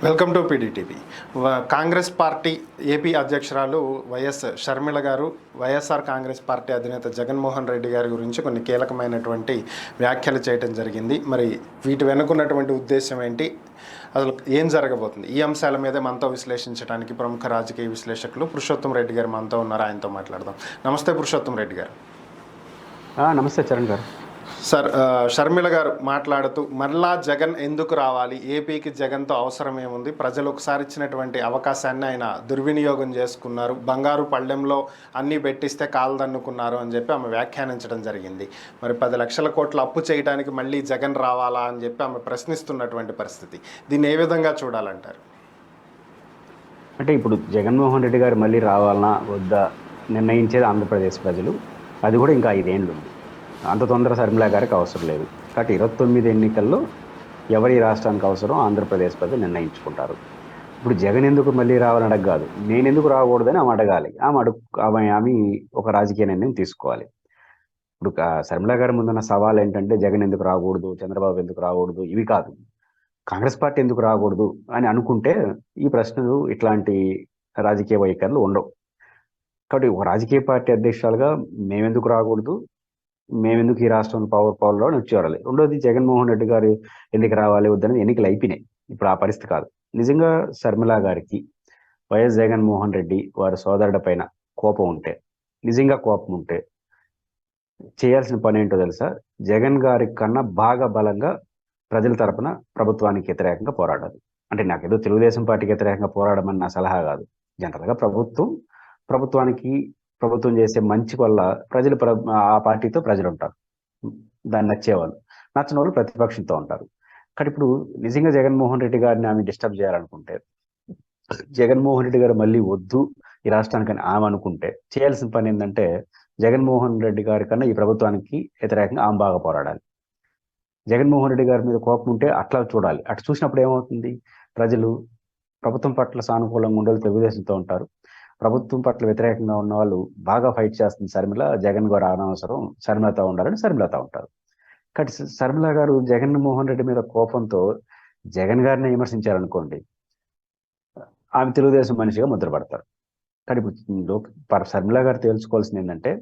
Welcome to PDTV. Congress party AP అధ్యక్షురాలు YS Sharmila గారు YSR Congress party అధినేత జగన్మోహన్ రెడ్డి గారి గురించి కొన్ని కీలకమైనటువంటి వ్యాఖ్యలు చేయడం జరిగింది. మరి వీటి వెనుకున్నటువంటి ఉద్దేశం ఏంటి, అసలు ఏం జరగబోతుంది, ఈ అంశాల మీదే మనతో విశ్లేషించడానికి ప్రముఖ రాజకీయ విశ్లేషకులు పురుషోత్తం రెడ్డి గారు మనతో ఉన్నారు. ఆయనతో మాట్లాడదాం. నమస్తే పురుషోత్తం రెడ్డి గారు. నమస్తే చరణ్ గారు. సార్, షర్మిల గారు మాట్లాడుతూ మళ్ళా జగన్ ఎందుకు రావాలి, ఏపీకి జగన్తో అవసరం ఏముంది, ప్రజలు ఒకసారి ఇచ్చినటువంటి అవకాశాన్ని ఆయన దుర్వినియోగం చేసుకున్నారు, బంగారు పళ్ళెంలో అన్నీ పెట్టిస్తే కాలదన్నుకున్నారు అని చెప్పి ఆమె వ్యాఖ్యానించడం జరిగింది. మరి 10 లక్షల కోట్ల అప్పు చేయడానికి మళ్ళీ జగన్ రావాలా అని చెప్పి ఆమె ప్రశ్నిస్తున్నటువంటి పరిస్థితి. దీన్ని ఏ విధంగా చూడాలంటారు? అంటే ఇప్పుడు జగన్మోహన్ రెడ్డి గారు మళ్ళీ రావాలన్నా వద్దా నిర్ణయించేది ఆంధ్రప్రదేశ్ ప్రజలు. అది కూడా ఇంకా 5 ఏళ్ళు ఉంది. అంత తొందర షర్మిల గారికి అవసరం లేదు. కాబట్టి 29 ఎన్నికల్లో ఎవరి రాష్ట్రానికి అవసరం ఆంధ్రప్రదేశ్ ప్రజలు నిర్ణయించుకుంటారు. ఇప్పుడు జగన్ ఎందుకు మళ్ళీ రావాలని అడగదు, నేను ఎందుకు రాకూడదని ఆమె అడగాలి. ఆమె ఒక రాజకీయ నిర్ణయం తీసుకోవాలి. ఇప్పుడు షర్మిల గారి ముందున్న సవాల్ ఏంటంటే జగన్ ఎందుకు రాకూడదు, చంద్రబాబు ఎందుకు రాకూడదు, ఇవి కాదు. కాంగ్రెస్ పార్టీ ఎందుకు రాకూడదు అని అనుకుంటే ఈ ప్రశ్నలు, ఇట్లాంటి రాజకీయ వైఖరులు ఉండవు. కాబట్టి ఒక రాజకీయ పార్టీ అధ్యక్షులుగా మేమెందుకు రాకూడదు, మేమెందుకు ఈ రాష్ట్రం పవర్లో వచ్చేవారాలి. రెండోది, జగన్మోహన్ రెడ్డి గారు ఎందుకు రావాలి వద్దని ఎన్నికలు అయిపోయినాయి. ఇప్పుడు ఆ పరిస్థితి కాదు. నిజంగా షర్మిల గారికి వైఎస్ జగన్మోహన్ రెడ్డి వారి సోదరుడి పైన కోపం ఉంటే, నిజంగా కోపం ఉంటే చేయాల్సిన పని ఏంటో తెలుసా? జగన్ గారి కన్నా బాగా బలంగా ప్రజల తరపున ప్రభుత్వానికి వ్యతిరేకంగా పోరాడాలి. అంటే నాకేదో తెలుగుదేశం పార్టీకి వ్యతిరేకంగా పోరాడమని నా సలహా కాదు. జనరల్గా ప్రభుత్వం చేసే మంచి వల్ల ప్రజలు ఆ పార్టీతో ప్రజలు ఉంటారు, దాన్ని నచ్చేవాళ్ళు. నచ్చని వాళ్ళు ప్రతిపక్షంతో ఉంటారు. కానీ ఇప్పుడు నిజంగా జగన్మోహన్ రెడ్డి గారిని ఆమె డిస్టర్బ్ చేయాలనుకుంటే, జగన్మోహన్ రెడ్డి గారు మళ్ళీ వద్దు ఈ రాష్ట్రానికి ఆమె అనుకుంటే, చేయాల్సిన పని ఏంటంటే జగన్మోహన్ రెడ్డి గారి కన్నా ఈ ప్రభుత్వానికి వ్యతిరేకంగా ఆమె బాగా పోరాడాలి. జగన్మోహన్ రెడ్డి గారి మీద కోపం ఉంటే అట్లా చూడాలి. అటు చూసినప్పుడు ఏమవుతుంది, ప్రజలు ప్రభుత్వం పట్ల సానుకూలంగా ఉండాలి, తెలుగుదేశంతో ఉంటారు. ప్రభుత్వం పట్ల వ్యతిరేకంగా ఉన్న వాళ్ళు బాగా ఫైట్ చేస్తుంది షర్మిల, జగన్ గారు అనవసరం, షర్మిలతో ఉండాలని షర్మిలతో ఉంటారు. కాబట్టి షర్మిల గారు జగన్మోహన్ రెడ్డి మీద కోపంతో జగన్ గారిని విమర్శించారనుకోండి, ఆమె తెలుగుదేశం మనిషిగా ముద్రపడతారు. కానీ ఇప్పుడు షర్మిల గారు తెలుసుకోవాల్సింది ఏంటంటే,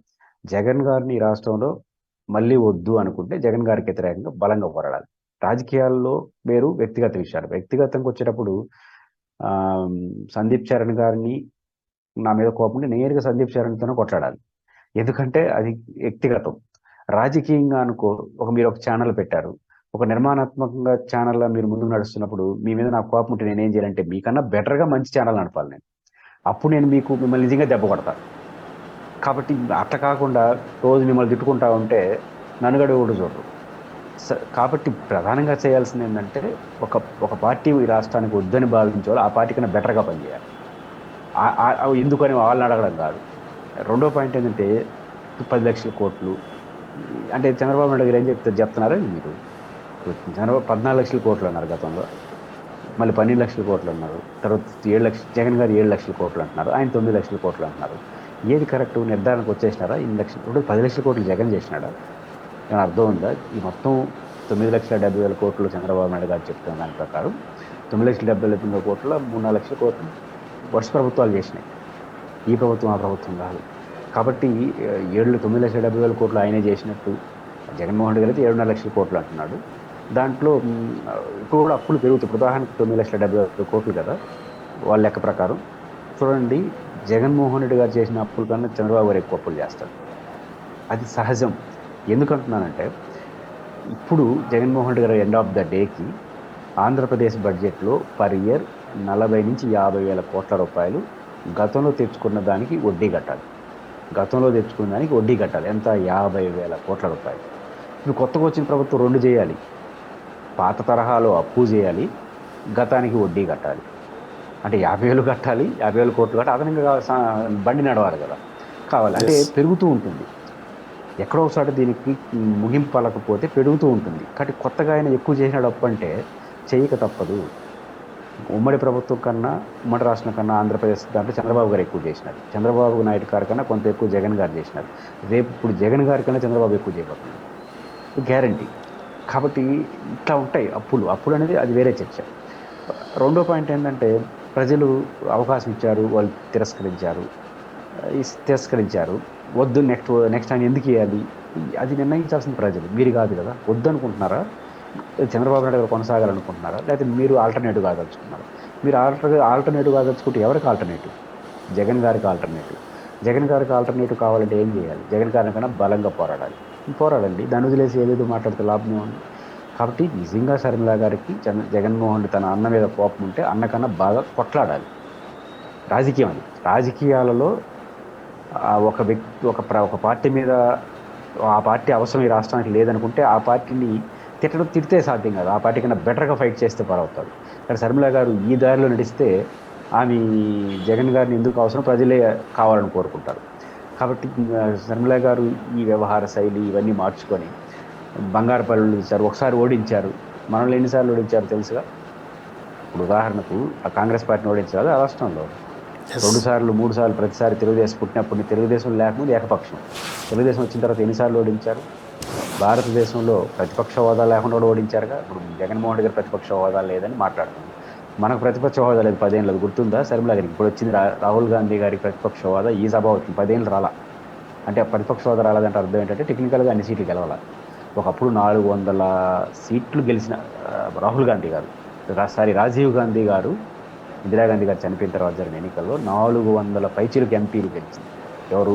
జగన్ గారిని ఈ రాష్ట్రంలో మళ్ళీ వద్దు అనుకుంటే జగన్ గారికి వ్యతిరేకంగా బలంగా పోరాడాలి. రాజకీయాల్లో వేరు, వ్యక్తిగత విషయాలు. వ్యక్తిగతంగా వచ్చేటప్పుడు సందీప్ చరణ్ గారిని నా మీద కోపం నేరుగా సందీప్ చరణ్తోనే కొట్లాడాలి. ఎందుకంటే అది వ్యక్తిగతం. రాజకీయంగా అనుకో, మీరు ఒక ఛానల్ పెట్టారు, ఒక నిర్మాణాత్మకంగా ఛానల్లో మీరు ముందుకు నడుస్తున్నప్పుడు మీ మీద నాకు కోపం ఉంటే నేనేం చేయాలంటే మీకన్నా బెటర్గా మంచి ఛానల్ నడపాలి నేను. అప్పుడు నేను మిమ్మల్ని నిజంగా దెబ్బ కొడతాను. కాబట్టి అట్లా కాకుండా రోజు మిమ్మల్ని తిట్టుకుంటా ఉంటే నన్నుగడ కూడా చూడరు. కాబట్టి ప్రధానంగా చేయాల్సింది ఏంటంటే, ఒక పార్టీ ఈ రాష్ట్రానికి వద్దని భావించేవాళ్ళు ఆ పార్టీ కన్నా బెటర్గా పనిచేయాలి. ఎందుకని వాళ్ళని అడగడం కాదు. రెండో పాయింట్ ఏంటంటే, 10 లక్షల కోట్లు అంటే చంద్రబాబు నాయుడు గారు ఏం చెప్తున్నారా మీరు? చంద్రబాబు 14 లక్షల కోట్లు అన్నారు గతంలో, మళ్ళీ 12 లక్షల కోట్లు అన్నారు, తర్వాత 7 లక్షలు, జగన్ గారు 7 లక్షల కోట్లు అంటున్నారు, ఆయన 9 లక్షల కోట్లు అంటున్నారు. ఏది కరెక్ట్? నిర్ధారణకు వచ్చేసినారా? 8 లక్షలు, ఇప్పుడు 10 లక్షల కోట్లు జగన్ చేసినాడా? ఏమైనా అర్థం ఉందా? ఈ మొత్తం 9,70,000 కోట్లు చంద్రబాబు నాయుడు గారు చెప్తున్న దాని ప్రకారం 9,70,000 కోట్ల 3-4 లక్షల కోట్లు వర్ష ప్రభుత్వాలు చేసినాయి. ఈ ప్రభుత్వం ఆ ప్రభుత్వం కాదు. కాబట్టి 9,70,000 కోట్లు ఆయనే చేసినట్టు, జగన్మోహన్ రెడ్డి అయితే 7.5 లక్షల కోట్లు అంటున్నాడు. దాంట్లో ఇప్పుడు కూడా అప్పులు పెరుగుతాయి. ఉదాహరణకు 9,70,000 కోట్లు కదా వాళ్ళ లెక్క ప్రకారం. చూడండి, జగన్మోహన్ రెడ్డి గారు చేసిన అప్పుల కన్నా చంద్రబాబు గారు ఎక్కువ అప్పులు చేస్తారు. అది సహజం. ఎందుకంటున్నానంటే, ఇప్పుడు జగన్మోహన్ రెడ్డి గారు ఎండ్ ఆఫ్ ద డేకి ఆంధ్రప్రదేశ్ బడ్జెట్లో పర్ ఇయర్ 40 నుంచి 50 వేల కోట్ల రూపాయలు గతంలో తెచ్చుకున్న దానికి వడ్డీ కట్టాలి. ఎంత? 50 వేల కోట్ల రూపాయలు. ఇప్పుడు కొత్తగా వచ్చిన ప్రభుత్వం 2 చేయాలి. పాత తరహాలో అప్పు చేయాలి, గతానికి వడ్డీ కట్టాలి. అంటే 50,000 కట్టాలి, 50,000 కోట్లు కట్టాలి. అదనంగా బండి నడవాలి కదా, కావాలి. అంటే పెరుగుతూ ఉంటుంది. ఎక్కడో ఒకసారి దీనికి ముగింపు పలకపోతే పెరుగుతూ ఉంటుంది. కాబట్టి కొత్తగా ఆయన ఎక్కువ చేసిన అప్పు అంటే చేయక తప్పదు. ఉమ్మడి ప్రభుత్వం కన్నా, ఉమ్మడి రాష్ట్రం కన్నా ఆంధ్రప్రదేశ్ దాంట్లో చంద్రబాబు గారు ఎక్కువ చేసినారు. చంద్రబాబు నాయుడు గారి కన్నా కొంత ఎక్కువ జగన్ గారు చేసినారు. రేపు ఇప్పుడు జగన్ గారి కన్నా చంద్రబాబు ఎక్కువ చేయబోతున్నారు, గ్యారంటీ. కాబట్టి ఇట్లా ఉంటాయి అప్పులు అనేది అది వేరే చర్చ. రెండో పాయింట్ ఏంటంటే ప్రజలు అవకాశం ఇచ్చారు, వాళ్ళు తిరస్కరించారు. వద్దు, నెక్స్ట్ ఆయన ఎందుకు ఇవ్వాలి, అది నిర్ణయించాల్సిన ప్రజలు, మీరు కాదు కదా. వద్దు అనుకుంటున్నారా, చంద్రబాబు నాయుడు గారు కొనసాగాలనుకుంటున్నారా, లేకపోతే మీరు ఆల్టర్నేటివ్ కాదలుచుకున్నారా? మీరు ఆల్టర్నేటివ్ కాదలుచుకుంటే ఎవరికి ఆల్టర్నేటివ్? జగన్ గారికి ఆల్టర్నేటివ్. జగన్ గారికి ఆల్టర్నేటివ్ కావాలంటే ఏం చేయాలి? జగన్ గారి కన్నా బలంగా పోరాడండి. దాన్ని వదిలేసి ఏదేదో మాట్లాడితే లాభం ఉంది. కాబట్టి నిజంగా షర్మిల గారికి జగన్మోహన్ రెడ్డి తన అన్న మీద కోపం ఉంటే అన్న కన్నా బాగా కొట్లాడాలి. రాజకీయం అది. రాజకీయాలలో ఒక వ్యక్తి ఒక పార్టీ మీద, ఆ పార్టీ అవసరం ఈ రాష్ట్రానికి లేదనుకుంటే ఆ పార్టీని తిడితే సాధ్యం కాదు. ఆ పార్టీ కన్నా బెటర్గా ఫైట్ చేస్తే పరవుతాడు. కానీ శర్మిల గారు ఈ దారిలో నడిస్తే ఆమె జగన్ గారిని ఎందుకు అవసరం, ప్రజలే కావాలని కోరుకుంటారు. కాబట్టి శర్మిల గారు ఈ వ్యవహార శైలి ఇవన్నీ మార్చుకొని బంగారు పల్లులు ఇచ్చారు. ఒకసారి ఓడించారు. మనల్ని ఎన్నిసార్లు ఓడించారు తెలుసుగా. ఇప్పుడు ఉదాహరణకు ఆ కాంగ్రెస్ పార్టీని ఓడించారు ఆ రాష్ట్రంలో 2 సార్లు 3 సార్లు, ప్రతిసారి తెలుగుదేశం పుట్టినప్పుడు తెలుగుదేశం లేకముందు ఏకపక్షం. తెలుగుదేశం వచ్చిన తర్వాత ఎన్నిసార్లు ఓడించారు? భారతదేశంలో ప్రతిపక్ష హోదా లేకుండా కూడా ఓడించారుగా. ఇప్పుడు జగన్మోహన్ రెడ్డి గారు ప్రతిపక్ష హోదా లేదని మాట్లాడుతుంది. మనకు ప్రతిపక్ష హోదా లేదు 10 ఏళ్ళు, గుర్తుందా శర్మిల గారికి? ఇప్పుడు వచ్చింది రాహుల్ గాంధీ గారికి ప్రతిపక్ష హోదా. ఈ సభ అవుతుంది 10 ఏళ్ళు రాలా. అంటే ప్రతిపక్ష హోదా రాలేదంటే అర్థం ఏంటంటే టెక్నికల్గా అన్ని సీట్లు గెలవాలి. ఒకప్పుడు 400 సీట్లు గెలిచిన రాహుల్ గాంధీ గారు, రాజీవ్ గాంధీ గారు, ఇందిరాగాంధీ గారు చనిపోయిన తర్వాత జరిగిన ఎన్నికల్లో 400 పైచీలకు ఎంపీలు గెలిచింది. ఎవరు?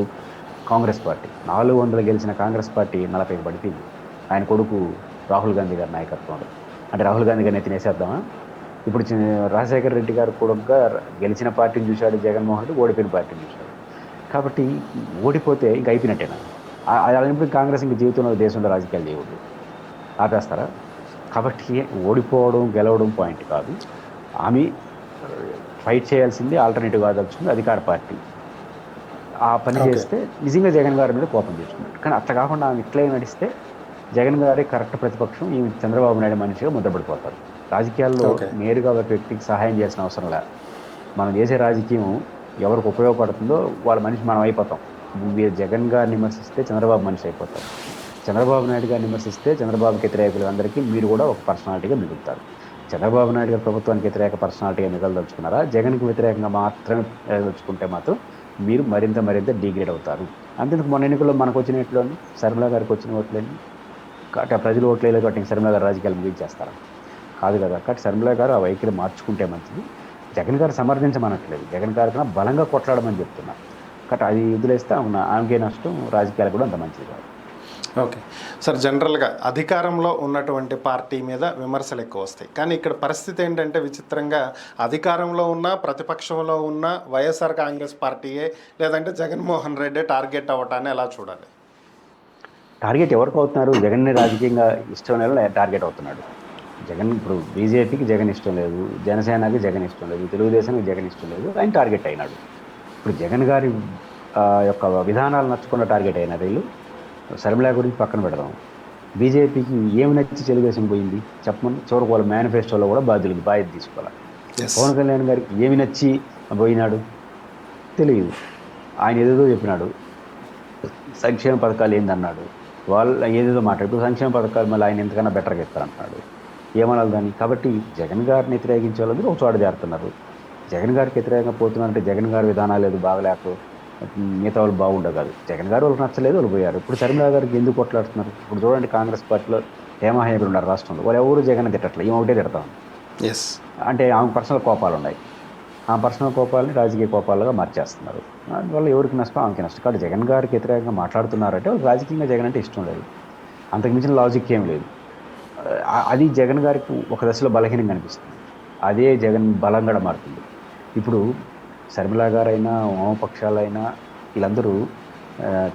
కాంగ్రెస్ పార్టీ. 400 గెలిచిన కాంగ్రెస్ పార్టీ 40కి పడిపోయింది ఆయన కొడుకు రాహుల్ గాంధీ గారి నాయకత్వంలో. అంటే రాహుల్ గాంధీ గారిని తినేసేద్దామా? ఇప్పుడు రాజశేఖర రెడ్డి గారు కూడా గెలిచిన పార్టీని చూశాడు జగన్మోహన్ రెడ్డి, ఓడిపోయిన పార్టీని చూశాడు. కాబట్టి ఓడిపోతే ఇంక అయిపోయినట్టేనా? అలాంటి కాంగ్రెస్ ఇంక జీవితంలో దేశంలో రాజకీయాలు చేయకూడదు, ఆపేస్తారా? కాబట్టి ఓడిపోవడం గెలవడం పాయింట్ కాదు. ఆమె ఫైట్ చేయాల్సింది ఆల్టర్నేటివ్ కాదలుచుకుంది అధికార పార్టీ. ఆ పని చేస్తే నిజంగా జగన్ గారి మీద కోపం తెచ్చుకున్నాడు. కానీ అట్లా కాకుండా ఆమె ఇట్లే నడిస్తే జగన్ గారి కరెక్ట్ ప్రతిపక్షం, ఈ చంద్రబాబు నాయుడు మనిషిగా ముద్రపడిపోతారు. రాజకీయాల్లో నేరుగా ఒక వ్యక్తికి సహాయం చేసిన అవసరం లేదు. మనం చేసే రాజకీయం ఎవరికి ఉపయోగపడుతుందో వాళ్ళ మనిషి మనం అయిపోతాం. మీరు జగన్ గారిని విమర్శిస్తే చంద్రబాబు మనిషి అయిపోతారు. చంద్రబాబు నాయుడు గారిని విమర్శిస్తే చంద్రబాబుకి వ్యతిరేకులు అందరికీ మీరు కూడా ఒక పర్సనాలిటీగా మిగులుతారు. చంద్రబాబు నాయుడు గారు ప్రభుత్వానికి వ్యతిరేక పర్సనాలిటీగా మిగలదలుచుకున్నారా? జగన్కి వ్యతిరేకంగా మాత్రమే దలుచుకుంటే మాత్రం మీరు మరింత డిగ్రేడ్ అవుతారు. అంతేందుకు మొన్న ఎన్నికల్లో మనకు వచ్చిన ఓట్లోని శర్మిల గారికి వచ్చిన ఓట్లని ప్రజలు ఓట్లేదు కాబట్టి శర్మిల గారు రాజకీయాలు ముగించేస్తారా? కాదు కదా. కాబట్టి శర్మిల గారు ఆ వైఖరి మార్చుకుంటే మంచిది. జగన్ గారు సమర్థించమనట్లేదు, జగన్ గారి కన్నా బలంగా కొట్లాడమని చెప్తున్నారు. కాబట్టి అది వదిలేస్తే ఆమెకే నష్టం, రాజకీయాలు కూడా అంత మంచిది కాదు. ఓకే సార్, జనరల్గా అధికారంలో ఉన్నటువంటి పార్టీ మీద విమర్శలు ఎక్కువ వస్తాయి. కానీ ఇక్కడ పరిస్థితి ఏంటంటే విచిత్రంగా అధికారంలో ఉన్న ప్రతిపక్షంలో ఉన్న వైఎస్ఆర్ కాంగ్రెస్ పార్టీయే లేదంటే జగన్మోహన్ రెడ్డి టార్గెట్ అవ్వటాన్ని ఎలా చూడాలి? టార్గెట్ ఎవరికి అవుతున్నారు? జగన్ని రాజకీయంగా ఇష్టం లేదు టార్గెట్ అవుతున్నాడు. జగన్ ఇప్పుడు బీజేపీకి జగన్ ఇష్టం లేదు, జనసేనకి జగన్ ఇష్టం లేదు, తెలుగుదేశానికి జగన్ ఇష్టం లేదు, ఆయన టార్గెట్ అయినాడు. ఇప్పుడు జగన్ గారి యొక్క విధానాలు నచ్చుకున్న టార్గెట్ అయినారు వీళ్ళు. శర్మిల గురించి పక్కన పెడదాం. బీజేపీకి ఏమి నచ్చి తెలుగుదేశం పోయింది చెప్పమని? చివరికి వాళ్ళ మేనిఫెస్టోలో కూడా బాధ్యత తీసుకోవాలి. పవన్ కళ్యాణ్ గారికి ఏమి నచ్చి పోయినాడు తెలియదు. ఆయన ఏదేదో చెప్పినాడు, సంక్షేమ పథకాలు ఏందన్నాడు, వాళ్ళు ఏదేదో మాట్లాడు. సంక్షేమ పథకాలు మళ్ళీ ఆయన ఎంతకన్నా బెటర్గా ఇస్తారంటున్నాడు. ఏమనాలి దాన్ని? కాబట్టి జగన్ గారిని వ్యతిరేకించే వాళ్ళందరూ ఒక చోట చేరుతున్నారు. జగన్ గారికి వ్యతిరేకంగా పోతున్నారంటే జగన్ గారి విధానాలు లేదు బాగలేక మిగతా వాళ్ళు బాగుండదు. జగన్ గారు వాళ్ళకి నచ్చలేదు, వాళ్ళు పోయారు. ఇప్పుడు శర్మిల గారికి ఎందుకు కొట్లాడుతున్నారు? ఇప్పుడు చూడండి, కాంగ్రెస్ పార్టీలో హేమాహేమలు ఉన్నారు రాష్ట్రంలో, వాళ్ళు ఎవరు జగన్ తిట్టట్లేదు, ఈమె ఒకటే తిడతాం. అంటే ఆమె పర్సనల్ కోపాలు ఉన్నాయి. ఆ పర్సనల్ కోపాలని రాజకీయ కోపాలుగా మార్చేస్తున్నారు. అందువల్ల ఎవరికి నష్టం ఆమెకి నష్టం. కాబట్టి జగన్ గారికి వ్యతిరేకంగా మాట్లాడుతున్నారంటే వాళ్ళకి రాజకీయంగా జగన్ అంటే ఇష్టం లేదు, అంతకు మించిన లాజిక్ ఏం లేదు. అది జగన్ గారికి ఒక దశలో బలహీనంగా అనిపిస్తుంది. అదే జగన్ బలంగా మారుతుంది. ఇప్పుడు శర్మిల గారైనా వామపక్షాలైనా వీళ్ళందరూ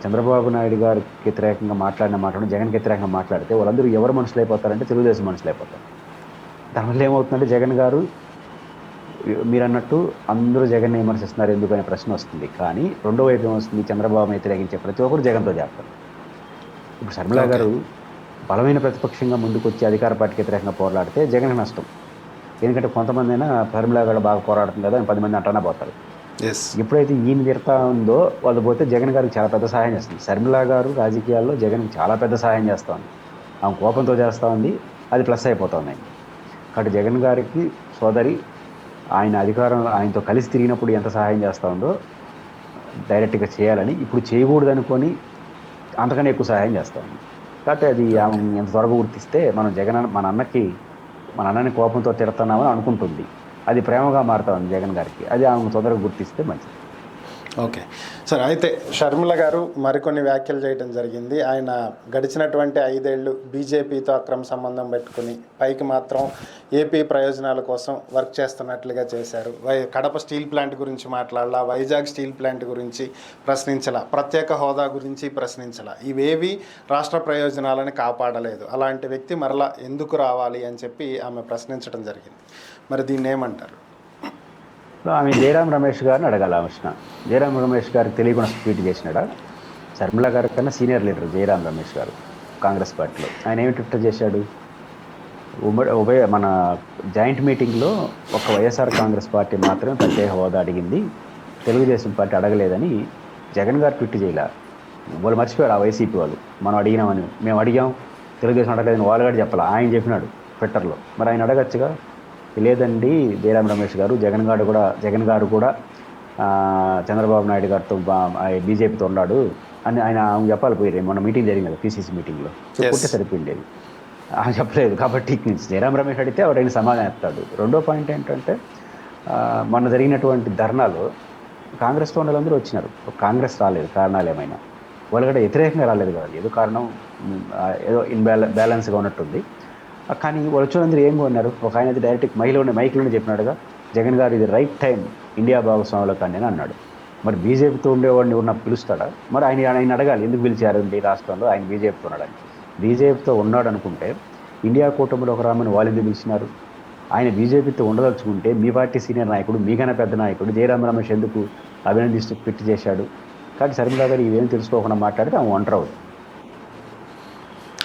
చంద్రబాబు నాయుడు గారికి వ్యతిరేకంగా మాట్లాడిన జగన్కి వ్యతిరేకంగా మాట్లాడితే వాళ్ళందరూ ఎవరు మనుషులు అయిపోతారంటే తెలుగుదేశం మనుషులు అయిపోతారు. దానివల్ల ఏమవుతుందంటే జగన్ గారు మీరు అన్నట్టు అందరూ జగన్ని విమర్శిస్తున్నారు ఎందుకనే ప్రశ్న వస్తుంది. కానీ రెండో వైపు ఏమొస్తుంది? చంద్రబాబుని వ్యతిరేకించే ప్రతి ఒక్కరు జగన్తో చేస్తారు. ఇప్పుడు శర్మిల గారు బలమైన ప్రతిపక్షంగా ముందుకు వచ్చి అధికార పార్టీకి వ్యతిరేకంగా పోరాడితే జగన్ నష్టం. ఎందుకంటే కొంతమంది అయినా శర్మిల గారు బాగా పోరాడుతుంది కదా అని 10 మంది అంటానే పోతారు. ఎప్పుడైతే ఈయన తిడతా ఉందో వాళ్ళు పోతే జగన్ గారికి చాలా పెద్ద సహాయం చేస్తుంది. శర్మిల గారు రాజకీయాల్లో జగన్కి చాలా పెద్ద సహాయం చేస్తూ ఉంది. ఆమె కోపంతో చేస్తూ ఉంది, అది ప్లస్ అయిపోతుంది. కాబట్టి జగన్ గారికి సోదరి ఆయన అధికారంలో ఆయనతో కలిసి తిరిగినప్పుడు ఎంత సహాయం చేస్తూ ఉందో డైరెక్ట్గా చేయాలని, ఇప్పుడు చేయకూడదు అనుకొని అంతకన్నా ఎక్కువ సహాయం చేస్తూ ఉంది. కాబట్టి అది ఆమె ఎంత త్వరగా గుర్తిస్తే మనం మన అన్నని కోపంతో తిడుతున్నామని అనుకుంటుంది. అది ప్రేమగా మారుతా ఉంది జగన్ గారికి. అది ఆమె తొందరగా గుర్తిస్తే మంచిది. ఓకే సార్, అయితే షర్మిల గారు మరికొన్ని వ్యాఖ్యలు చేయడం జరిగింది. ఆయన గడిచినటువంటి 5 ఏళ్ళు బీజేపీతో అక్రమ సంబంధం పెట్టుకుని పైకి మాత్రం ఏపీ ప్రయోజనాల కోసం వర్క్ చేస్తున్నట్లుగా చేశారు. కడప స్టీల్ ప్లాంట్ గురించి మాట్లాడాల, వైజాగ్ స్టీల్ ప్లాంట్ గురించి ప్రశ్నించాల, ప్రత్యేక హోదా గురించి ప్రశ్నించాల. ఇవేవి రాష్ట్ర ప్రయోజనాలను కాపాడలేదు. అలాంటి వ్యక్తి మరలా ఎందుకు రావాలి అని చెప్పి ఆమె ప్రశ్నించడం జరిగింది. మరి దీన్ని ఏమంటారు? ఆమె జయరాం రమేష్ గారిని అడగాలి. ఆమె జయరాం రమేష్ గారికి తెలియకుండా ట్వీట్ చేసినాడా? షర్మిల గారి కన్నా సీనియర్ లీడర్ జయరాం రమేష్ గారు కాంగ్రెస్ పార్టీలో. ఆయన ఏమి ట్విట్ చేశాడు? మన జాయింట్ మీటింగ్లో ఒక వైఎస్ఆర్ కాంగ్రెస్ పార్టీ మాత్రమే ప్రత్యేక హోదా అడిగింది, తెలుగుదేశం పార్టీ అడగలేదని జగన్ గారు ట్విట్ చేయలే. వాళ్ళు మర్చిపోయారు, ఆ వైసీపీ వాళ్ళు. మనం అడిగినామని, మేము అడిగాం, తెలుగుదేశం అడగలేదని వాళ్ళు కూడా చెప్పాలి. ఆయన చెప్పినాడు ట్విట్టర్లో. మరి ఆయన అడగచ్చుగా. లేదండి జయరాం రమేష్ గారు, జగన్ గారు కూడా చంద్రబాబు నాయుడు గారితో బీజేపీతో ఉన్నాడు అని ఆయన చెప్పాలి. పోయి మొన్న మీటింగ్ జరిగింది కదా, పీసీసీ మీటింగ్లో చెప్పుకుంటే సరిపోయిండేది. ఆయన చెప్పలేదు. కాబట్టి జయరాం రమేష్ అడిగితే ఆయన సమాధానం చెప్తాడు. రెండో పాయింట్ ఏంటంటే, మొన్న జరిగినటువంటి ధర్నాలో కాంగ్రెస్లో ఉన్న వాళ్ళందరూ వచ్చినారు, కాంగ్రెస్ రాలేదు. కారణాలు ఏమైనా వాళ్ళు కూడా వ్యతిరేకంగా రాలేదు కదా, ఏదో కారణం, ఏదో బ్యాలెన్స్గా ఉన్నట్టుంది. కానీ వాళ్ళు వచ్చినందరూ ఏం కొన్నారు? ఒక ఆయన అయితే డైరెక్ట్ మైక్లోనే చెప్పినాడుగా, జగన్ గారు ఇది రైట్ టైం ఇండియా భాగస్వాముల కానీ అని అన్నాడు. మరి బీజేపీతో ఉండేవాడిని ఉన్న పిలుస్తాడా? మరి ఆయన అడగాలి, ఎందుకు పిలిచారండి రాష్ట్రంలో, ఆయన బీజేపీతో ఉన్నాడని. బీజేపీతో ఉన్నాడు అనుకుంటే ఇండియా కూటమిలో ఒక రామని వాళ్ళు ఎందుకు పిలిచినారు? ఆయన బీజేపీతో ఉండదలుచుకుంటే మీ పార్టీ సీనియర్ నాయకుడు, మీకైనా పెద్ద నాయకుడు జయరాం రమేష్ ఎందుకు అభినందిస్తూ ట్వీట్ చేశాడు? కాబట్టి షర్మిల గారు ఇవేం తెలుసుకోకుండా మాట్లాడితే ఆమె ఒంటరి అవుతుంది.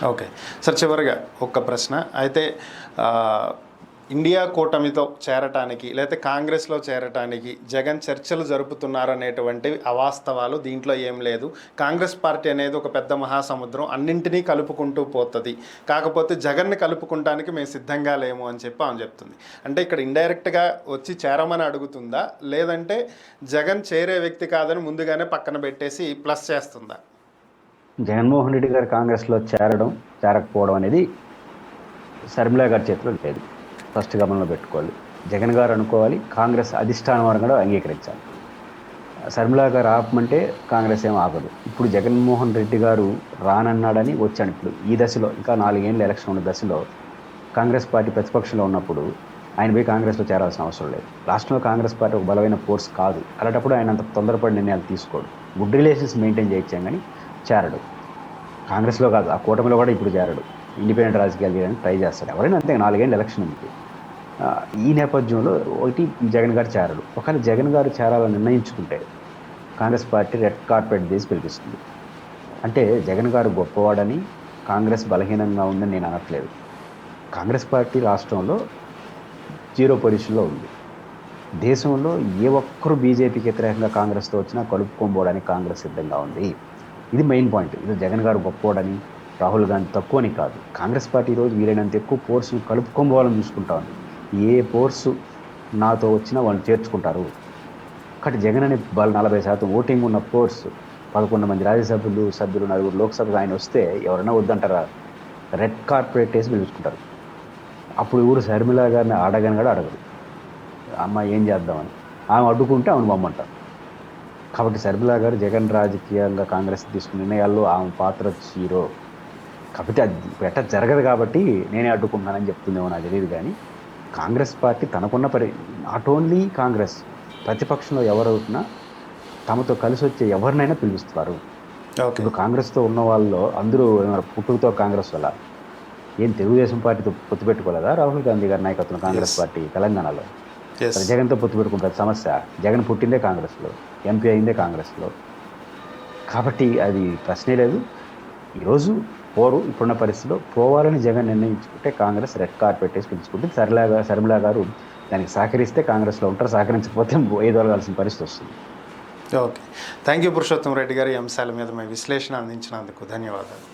ఓకే సార్, చివరిగా ఒక్క ప్రశ్న. అయితే ఇండియా కూటమితో చేరటానికి లేకపోతే కాంగ్రెస్లో చేరటానికి జగన్ చర్చలు జరుపుతున్నారనేటువంటి అవాస్తవాలు దీంట్లో ఏం లేదు. కాంగ్రెస్ పార్టీ అనేది ఒక పెద్ద మహాసముద్రం, అన్నింటినీ కలుపుకుంటూ పోతుంది. కాకపోతే జగన్ని కలుపుకుంటానికి మేము సిద్ధంగా లేము అని చెప్పి ఆమె చెప్తుంది. అంటే ఇక్కడ ఇండైరెక్ట్గా వచ్చి చేరమని అడుగుతుందా, లేదంటే జగన్ చేరే వ్యక్తి కాదని ముందుగానే పక్కన పెట్టేసి ప్లస్ చేస్తుందా? జగన్మోహన్ రెడ్డి గారు కాంగ్రెస్లో చేరకపోవడం అనేది షర్మిల గారి చేతిలో లేదు. ఫస్ట్ గమనంలో పెట్టుకోవాలి. జగన్ గారు అనుకోవాలి, కాంగ్రెస్ అధిష్టానం వారు కూడా అంగీకరించాలి. షర్మిల గారు ఆపమంటే కాంగ్రెస్ ఏం ఆగదు. ఇప్పుడు జగన్మోహన్ రెడ్డి గారు రానన్నాడని వచ్చాడు. ఇప్పుడు ఈ దశలో, ఇంకా 4 ఏళ్ళ ఎలక్షన్ ఉన్న దశలో, కాంగ్రెస్ పార్టీ ప్రతిపక్షంలో ఉన్నప్పుడు ఆయన పోయి కాంగ్రెస్లో చేరాల్సిన అవసరం లేదు. రాష్ట్రంలో కాంగ్రెస్ పార్టీ ఒక బలమైన ఫోర్స్ కాదు. అలాంటప్పుడు ఆయన అంత తొందరపడి నిర్ణయాలు తీసుకోడు. గుడ్ రిలేషన్స్ మెయింటైన్ చేయించాం కానీ చేరడు. కాంగ్రెస్లో కాదు, ఆ కూటమిలో కూడా ఇప్పుడు చేరడు. ఇండిపెండెంట్ రాజకీయాలు చేయడానికి ట్రై చేస్తాడు. ఎవరైనా అంతే. 4 ఏళ్ళ ఎలక్షన్ ఉంది. ఈ నేపథ్యంలో ఒకటి జగన్ గారు చేరడు. ఒకవేళ జగన్ గారు చేరాలని నిర్ణయించుకుంటే కాంగ్రెస్ పార్టీ రెడ్ కార్పెట్ తీసి పిలిపిస్తుంది. అంటే జగన్ గారు గొప్పవాడని, కాంగ్రెస్ బలహీనంగా ఉందని నేను అనట్లేదు. కాంగ్రెస్ పార్టీ రాష్ట్రంలో 0 పొజిషన్లో ఉంది. దేశంలో ఏ ఒక్కరు బీజేపీకి వ్యతిరేకంగా కాంగ్రెస్తో వచ్చినా కలుపుకోబోవడానికి కాంగ్రెస్ సిద్ధంగా ఉంది. ఇది మెయిన్ పాయింట్. ఇది జగన్ గారు గొప్పవాడని, రాహుల్ గాంధీ తక్కువని కాదు. కాంగ్రెస్ పార్టీ ఈరోజు వీలైనంత ఎక్కువ ఫోర్స్ను కలుపుకోవాలని చూసుకుంటా ఉంది. ఏ ఫోర్సు నాతో వచ్చినా వాళ్ళు చేర్చుకుంటారు. కాబట్టి జగన్ అనే 40% ఓటింగ్ ఉన్న ఫోర్స్, 11 మంది రాజ్యసభ్యులు, 9 లోక్సభకు ఆయన వస్తే ఎవరైనా వద్దంటారా? రెడ్ కార్పొరేట్ వేసి పిలుచుకుంటారు. అప్పుడు ఊరు షర్మిల గారిని అడగని కూడా అడగరు. అమ్మ ఏం చేద్దామని ఆమె అడ్డుకుంటే ఆమెను బొమ్మంటారు. కాబట్టి షర్మిల గారు జగన్ రాజకీయంగా కాంగ్రెస్ తీసుకున్న నిర్ణయాల్లో ఆమె పాత్ర 0. కాబట్టి అది జరగదు. కాబట్టి నేనే అడ్డుకుంటానని చెప్తుందేమో నాకు తెలియదు. కానీ కాంగ్రెస్ పార్టీ తనకున్న నాట్ ఓన్లీ కాంగ్రెస్, ప్రతిపక్షంలో ఎవరైనా తమతో కలిసి వచ్చే ఎవరినైనా పిలుస్తారు. ఇప్పుడు కాంగ్రెస్తో ఉన్న వాళ్ళు అందరూ పుట్టుకతో కాంగ్రెస్ వల్ల ఏం తెలుగుదేశం పార్టీతో పొత్తు పెట్టుకోలేదా? రాహుల్ గాంధీ గారి నాయకత్వం కాంగ్రెస్ పార్టీ తెలంగాణలో జగన్తో పొత్తు పెట్టుకుంటారు. సమస్య, జగన్ పుట్టిందే కాంగ్రెస్లో, ఎంపీ అయిందే కాంగ్రెస్లో. కాబట్టి అది ప్రశ్నే లేదు. ఈరోజు ఇప్పుడున్న పరిస్థితిలో పోవాలని జగన్ నిర్ణయించుకుంటే కాంగ్రెస్ రెడ్ కార్పెట్ వేసి పిలుచుకుంటే షర్మిల గారు దానికి సహకరిస్తే కాంగ్రెస్లో ఉంటారు, సహకరించకపోతే ఎదురగాల్సిన పరిస్థితి వస్తుంది. Okay, thank you Purushottam Reddy గారు. ఈ అంశాల మీద మీ విశ్లేషణ అందించినందుకు ధన్యవాదాలు.